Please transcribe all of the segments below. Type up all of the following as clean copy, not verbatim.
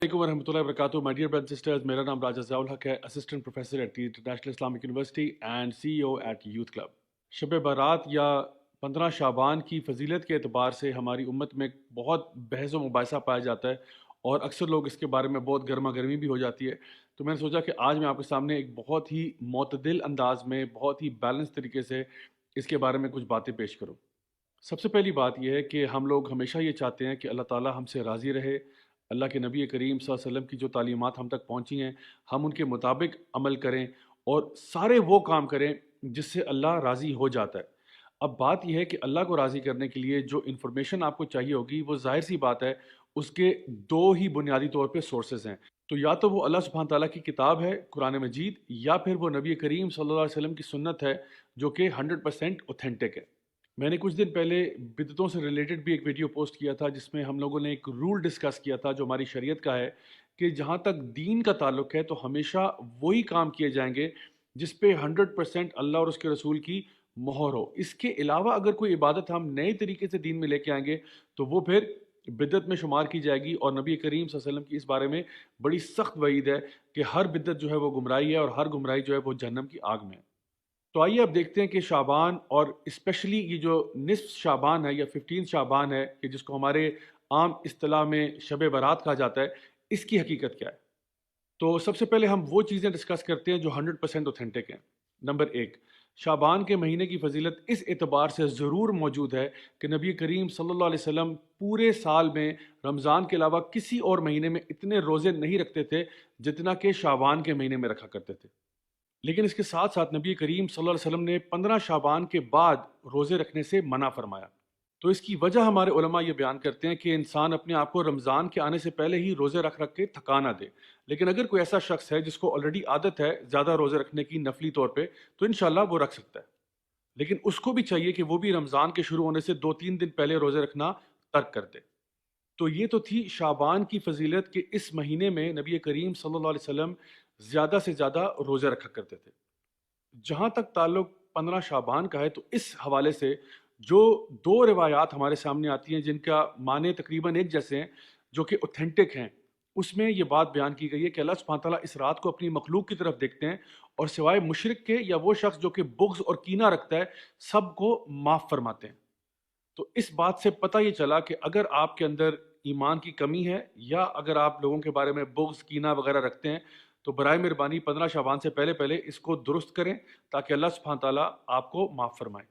warahmatullahi wabarakatuh. My dear brothers and sisters, मेरा नाम राजा ज़ियाउल हक है, assistant professor at International Islamic University and CEO at Youth Club. Shab Barat या 15 शाबान की फजीलत के अतबार से हमारी उम्मत में बहुत बहस व मुबाहिसा पाया जाता है और अक्सर लोग इसके बारे में बहुत गर्मा गर्मी भी हो जाती है। तो मैंने सोचा कि आज मैं आपके सामने एक बहुत ही मोतदिल अंदाज में, बहुत ही बैलेंस तरीके से इसके बारे में कुछ बातें पेश करूँ। सबसे पहली बात यह है कि हम लोग हमेशा ये चाहते हैं कि अल्लाह ताला हमसे राज़ी रहे, अल्लाह के नबी करीम सल्लल्लाहु अलैहि वसल्लम की जो तालीमात हम तक पहुँची हैं, हम उनके मुताबिक अमल करें और सारे वो काम करें जिससे अल्लाह राज़ी हो जाता है। अब बात यह है कि अल्लाह को राज़ी करने के लिए जो इन्फॉर्मेशन आपको चाहिए होगी, वो ज़ाहिर सी बात है, उसके दो ही बुनियादी तौर पे सोर्सेज़ हैं। तो या तो वो अल्लाह सुब्हान ताला की किताब है कुरान मजीद, या फिर वो नबी करीम सल्लल्लाहु अलैहि वसल्लम की सुन्नत है जो कि 100% ऑथेंटिक है। मैंने कुछ दिन पहले बिदतों से रिलेटेड भी एक वीडियो पोस्ट किया था जिसमें हम लोगों ने एक रूल डिस्कस किया था जो हमारी शरीयत का है कि जहाँ तक दीन का ताल्लुक है तो हमेशा वही काम किए जाएंगे जिस पे 100% अल्लाह और उसके रसूल की मोहर हो। इसके अलावा अगर कोई इबादत हम नए तरीके से दीन में लेके आएंगे तो वो फिर बिदत में शुमार की जाएगी और नबी करीम सल्लल्लाहु अलैहि वसल्लम की इस बारे में बड़ी सख्त वईद है कि हर बिदत जो है वो गुमराही है और हर गुमराही जो है वो जहन्नम की आग में है। तो आइए अब देखते हैं कि शाबान और स्पेशली ये जो निस्फ शाबान है या 15 शाबान है कि जिसको हमारे आम इस्तिलाह में शब बारात कहा जाता है, इसकी हकीकत क्या है। तो सबसे पहले हम वो चीज़ें डिस्कस करते हैं जो 100% ऑथेंटिक हैं। नंबर एक, शाबान के महीने की फजीलत इस एतबार से ज़रूर मौजूद है कि नबी करीम सल्लल्लाहु अलैहि वसल्लम पूरे साल में रमज़ान के अलावा किसी और महीने में इतने रोज़े नहीं रखते थे जितना कि शाबान के महीने में रखा करते थे। लेकिन इसके साथ साथ नबी करीम सल्लल्लाहु अलैहि वसल्लम ने 15 शाबान के बाद रोज़े रखने से मना फरमाया। तो इसकी वजह हमारे उलमा ये बयान करते हैं कि इंसान अपने आप को रमज़ान के आने से पहले ही रोज़े रख रख के थका ना दे। लेकिन अगर कोई ऐसा शख्स है जिसको ऑलरेडी आदत है ज़्यादा रोज़े रखने की नफली तौर पे, तो इंशाल्लाह वो रख सकता है। लेकिन उसको भी चाहिए कि वो भी रमज़ान के शुरू होने से 2-3 दिन पहले रोज़े रखना तर्क कर दे। तो ये तो थी शाबान की फजीलत कि इस महीने में नबी करीम सल्लल्लाहु अलैहि वसल्लम ज़्यादा से ज़्यादा रोज़े रखा करते थे। जहाँ तक ताल्लुक 15 शाबान का है तो इस हवाले से जो दो रिवायात हमारे सामने आती हैं जिनका माने तकरीबन एक जैसे हैं, जो कि ऑथेंटिक हैं, उसमें ये बात बयान की गई है कि अल्लाह सुब्हानहू तआला इस रात को अपनी मखलूक की तरफ देखते हैं और सिवाय मुशरिक के या वो शख्स जो कि बुग़्ज़ और कीना रखता है, सबको माफ़ फरमाते हैं। तो इस बात से पता ये चला कि अगर आपके अंदर ईमान की कमी है या अगर आप लोगों के बारे में बुग़्ज़ कीना वगैरह रखते हैं, तो बराए मेहरबानी 15 शाबान से पहले पहले इसको दुरुस्त करें ताकि अल्लाह सुब्हान ताला आपको माफ़ फरमाए।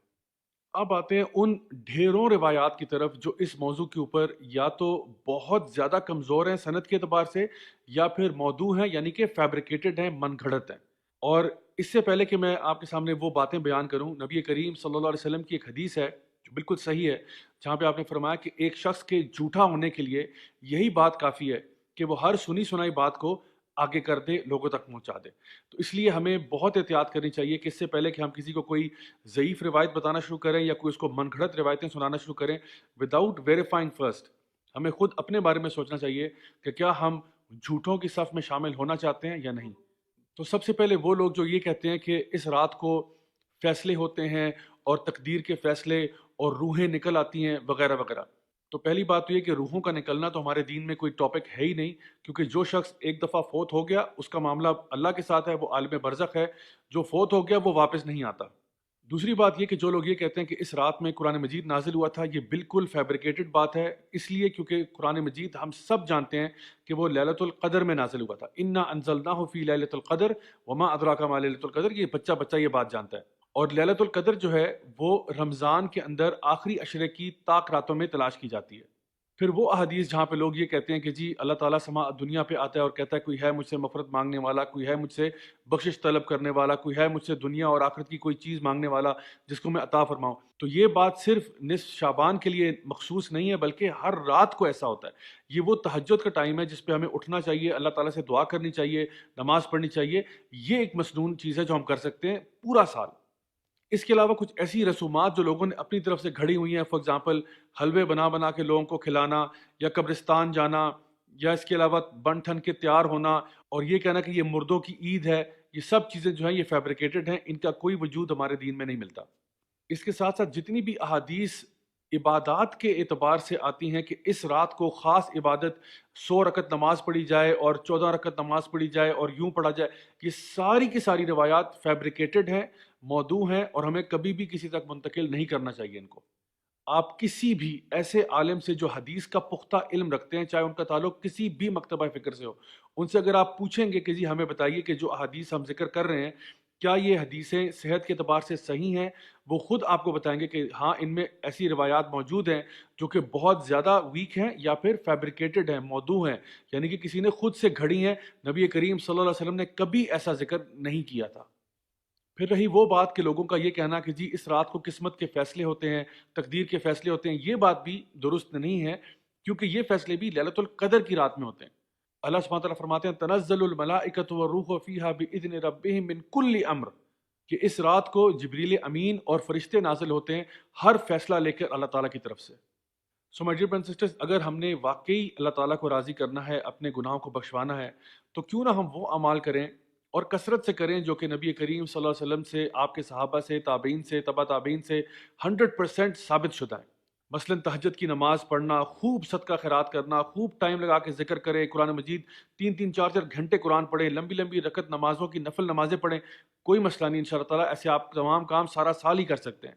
अब आते हैं उन ढेरों रिवायात की तरफ जो इस मौजू के ऊपर या तो बहुत ज़्यादा कमज़ोर हैं सनद के अतबार से, या फिर मौदू हैं यानी कि फैब्रिकेटेड हैं, मन घड़त हैं। और इससे पहले कि मैं आपके सामने वो बातें बयान करूं, नबी करीम सल्लल्लाहु अलैहि वसल्लम की एक हदीस है जो बिल्कुल सही है, जहाँ पे आपने फरमाया कि एक शख्स के झूठा होने के लिए यही बात काफ़ी है कि वो हर सुनी सुनाई बात को आगे कर दे, लोगों तक पहुँचा दे। तो इसलिए हमें बहुत एहतियात करनी चाहिए कि इससे पहले कि हम किसी को कोई ज़ईफ़ रिवायत बताना शुरू करें या कोई उसको मनगढ़ंत रिवायतें सुनाना शुरू करें, विदाउट वेरीफाइंग फर्स्ट, हमें खुद अपने बारे में सोचना चाहिए कि क्या हम झूठों की सफ़ में शामिल होना चाहते हैं या नहीं। तो सबसे पहले वो लोग जो ये कहते हैं कि इस रात को फैसले होते हैं और तकदीर के फैसले और रूहें निकल आती हैं वगैरह वगैरह। तो पहली बात तो ये कि रूहों का निकलना तो हमारे दीन में कोई टॉपिक है ही नहीं, क्योंकि जो शख्स एक दफ़ा फोत हो गया उसका मामला अल्लाह के साथ है, वो आलिम बरज़ख है। जो फोत हो गया वो वापस नहीं आता। दूसरी बात ये कि जो लोग ये कहते हैं कि इस रात में कुरान मजीद नाजिल हुआ था, ये बिल्कुल फैब्रिकेटेड बात है। इसलिए क्योंकि कुरान मजीद हम सब जानते हैं कि वो लैलतुल क़द्र में नाजिल हुआ था। इन्ना अंज़लनाहु फ़ी लैलतुल क़द्र वमा अदराका मा लैलतुल क़द्र, ये बच्चा बच्चा ये बात जानता है। और लैलतुल क़द्र जो है वो रमज़ान के अंदर आखिरी अशरे की ताक रातों में तलाश की जाती है। फिर वो अहादीस जहाँ पे लोग ये कहते हैं कि जी अल्लाह ताला समा दुनिया पे आता है और कहता है कोई है मुझसे मफ़रत मांगने वाला, कोई है मुझसे बख्शिश तलब करने वाला, कोई है मुझसे दुनिया और आखिरत की कोई चीज़ मांगने वाला जिसको मैं अता फरमाऊँ। तो ये बात सिर्फ निस्फ शाबान के लिए मखसूस नहीं है, बल्कि हर रात को ऐसा होता है। ये वो तहज्जुद का टाइम है जिस पे हमें उठना चाहिए, अल्लाह ताला से दुआ करनी चाहिए, नमाज़ पढ़नी चाहिए। ये एक मसनून चीज़ है जो हम कर सकते हैं पूरा साल। इसके अलावा कुछ ऐसी रसूमात जो लोगों ने अपनी तरफ से घड़ी हुई हैं, फॉर एग्जांपल हलवे बना बना के लोगों को खिलाना, या कब्रिस्तान जाना, या इसके अलावा बन ठन के तैयार होना और ये कहना कि ये मुर्दों की ईद है, ये सब चीज़ें जो हैं ये फैब्रिकेटेड हैं, इनका कोई वजूद हमारे दीन में नहीं मिलता। इसके साथ साथ जितनी भी अहादीस عبادات کے اعتبار سے آتی ہیں کہ اس رات کو خاص عبادت 100 رکعت نماز پڑھی جائے اور 14 رکعت نماز پڑھی جائے اور یوں پڑھا جائے، یہ ساری کی ساری روایات فیبریکیٹڈ ہیں، موضوع ہیں، اور ہمیں کبھی بھی کسی تک منتقل نہیں کرنا چاہیے ان کو۔ آپ کسی بھی ایسے عالم سے جو حدیث کا پختہ علم رکھتے ہیں، چاہے ان کا تعلق کسی بھی مکتبہ فکر سے ہو، ان سے اگر آپ پوچھیں گے کہ جی ہمیں بتائیے کہ جو احادیث ہم ذکر کر رہے ہیں کیا یہ حدیثیں صحت کے اعتبار سے صحیح ہیں، وہ خود آپ کو بتائیں گے کہ ہاں ان میں ایسی روایات موجود ہیں جو کہ بہت زیادہ ویک ہیں یا پھر فیبریکیٹڈ ہیں، موضوع ہیں، یعنی کہ کسی نے خود سے گھڑی ہیں، نبی کریم صلی اللہ علیہ وسلم نے کبھی ایسا ذکر نہیں کیا تھا۔ پھر رہی وہ بات کہ لوگوں کا یہ کہنا کہ جی اس رات کو قسمت کے فیصلے ہوتے ہیں، تقدیر کے فیصلے ہوتے ہیں، یہ بات بھی درست نہیں ہے، کیونکہ یہ فیصلے بھی لیلۃ القدر کی رات میں ہوتے ہیں۔ اللہ سبحانہ وتعالیٰ فرماتے ہیں تنزل الملائکۃ والروح فیہا باذن ربہم من کل امر، کہ اس رات کو جبریل امین اور فرشتے نازل ہوتے ہیں ہر فیصلہ لے کر اللہ تعالیٰ کی طرف سے۔ So my dear brothers and sisters, اگر ہم نے واقعی اللہ تعالیٰ کو راضی کرنا ہے، اپنے گناہوں کو بخشوانا ہے، تو کیوں نہ ہم وہ اعمال کریں اور کثرت سے کریں جو کہ نبی کریم صلی اللہ علیہ وسلم سے، آپ کے صحابہ سے، تابعین سے، تبع تابعین سے 100% ثابت شدہ ہے۔ مثلا تہجد کی نماز پڑھنا، خوب صدقہ خیرات کرنا، خوب ٹائم لگا کے ذکر کریں، قرآن مجید 3 3 4 4 گھنٹے قرآن پڑھیں، لمبی لمبی رکعت نمازوں کی نفل نمازیں پڑھیں، کوئی مسئلہ نہیں، انشاءاللہ تعالیٰ ایسے آپ تمام کام سارا سال ہی کر سکتے ہیں۔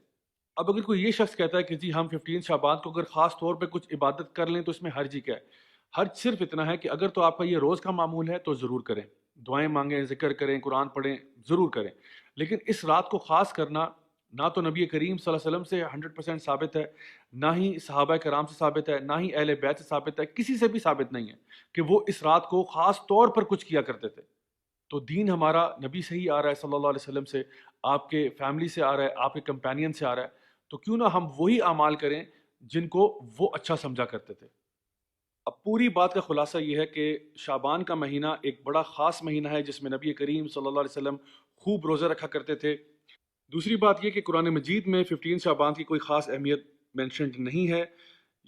اب اگر کوئی یہ شخص کہتا ہے کہ جی ہم 15 شعبان کو اگر خاص طور پہ کچھ عبادت کر لیں تو اس میں حرج ہی کیا ہے؟ حرج صرف اتنا ہے کہ اگر تو آپ کا یہ روز کا معمول ہے تو ضرور کریں، دعائیں مانگیں، ذکر کریں، قرآن پڑھیں، ضرور کریں، لیکن اس رات کو خاص کرنا نہ تو نبی کریم صلی اللہ علیہ وسلم سے 100% ثابت ہے، نہ ہی صحابہ کرام سے ثابت ہے، نہ ہی اہل بیت سے ثابت ہے، کسی سے بھی ثابت نہیں ہے کہ وہ اس رات کو خاص طور پر کچھ کیا کرتے تھے۔ تو دین ہمارا نبی سے ہی آ رہا ہے صلی اللہ علیہ وسلم سے، آپ کے فیملی سے آ رہا ہے، آپ کے کمپینین سے آ رہا ہے، تو کیوں نہ ہم وہی اعمال کریں جن کو وہ اچھا سمجھا کرتے تھے۔ اب پوری بات کا خلاصہ یہ ہے کہ شعبان کا مہینہ ایک بڑا خاص مہینہ ہے جس میں نبی کریم صلی اللہ علیہ وسلم خوب روزہ رکھا کرتے تھے۔ دوسری بات یہ کہ قرآن مجید میں 15 شعبان کی کوئی خاص اہمیت مینشنڈ نہیں ہے۔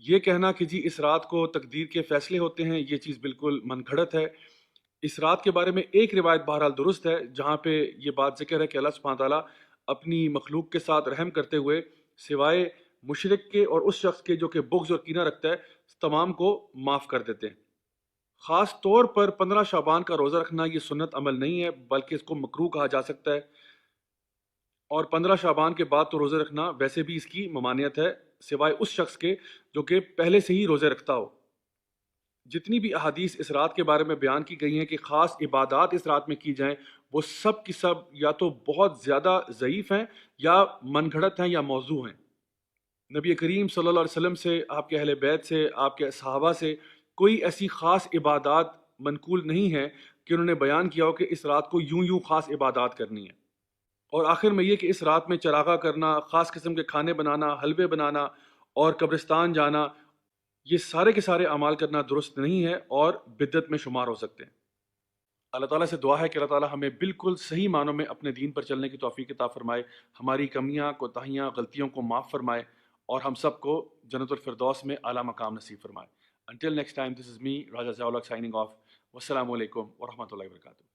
یہ کہنا کہ جی اس رات کو تقدیر کے فیصلے ہوتے ہیں، یہ چیز بالکل من گھڑت ہے۔ اس رات کے بارے میں ایک روایت بہرحال درست ہے جہاں پہ یہ بات ذکر ہے کہ اللہ سبحانہ تعالیٰ اپنی مخلوق کے ساتھ رحم کرتے ہوئے سوائے مشرک کے اور اس شخص کے جو کہ بغض اور کینہ رکھتا ہے تمام کو معاف کر دیتے ہیں۔ خاص طور پر 15 شعبان کا روزہ رکھنا یہ سنت عمل نہیں ہے بلکہ اس کو مکروہ کہا جا سکتا ہے، اور 15 شعبان کے بعد تو روزہ رکھنا ویسے بھی اس کی ممانعت ہے سوائے اس شخص کے جو کہ پہلے سے ہی روزے رکھتا ہو۔ جتنی بھی احادیث اس رات کے بارے میں بیان کی گئی ہیں کہ خاص عبادات اس رات میں کی جائیں، وہ سب کی سب یا تو بہت زیادہ ضعیف ہیں یا من گھڑت ہیں یا موضوع ہیں۔ نبی کریم صلی اللہ علیہ وسلم سے، آپ کے اہل بیت سے، آپ کے صحابہ سے کوئی ایسی خاص عبادات منقول نہیں ہے کہ انہوں نے بیان کیا ہو کہ اس رات کو یوں یوں خاص عبادات کرنی ہے۔ اور آخر میں یہ کہ اس رات میں چراغاں کرنا، خاص قسم کے کھانے بنانا، حلوے بنانا اور قبرستان جانا، یہ سارے کے سارے اعمال کرنا درست نہیں ہے اور بدعت میں شمار ہو سکتے ہیں۔ اللہ تعالیٰ سے دعا ہے کہ اللہ تعالیٰ ہمیں بالکل صحیح معنوں میں اپنے دین پر چلنے کی توفیق عطا فرمائے، ہماری کمیاں، کوتاہیاں، غلطیوں کو معاف فرمائے اور ہم سب کو جنت الفردوس میں اعلیٰ مقام نصیب فرمائے۔ Until next time, this is me, Raja Zaulak, signing off. Wassalamu alaikum wa rahmatullahi wa barakatuh.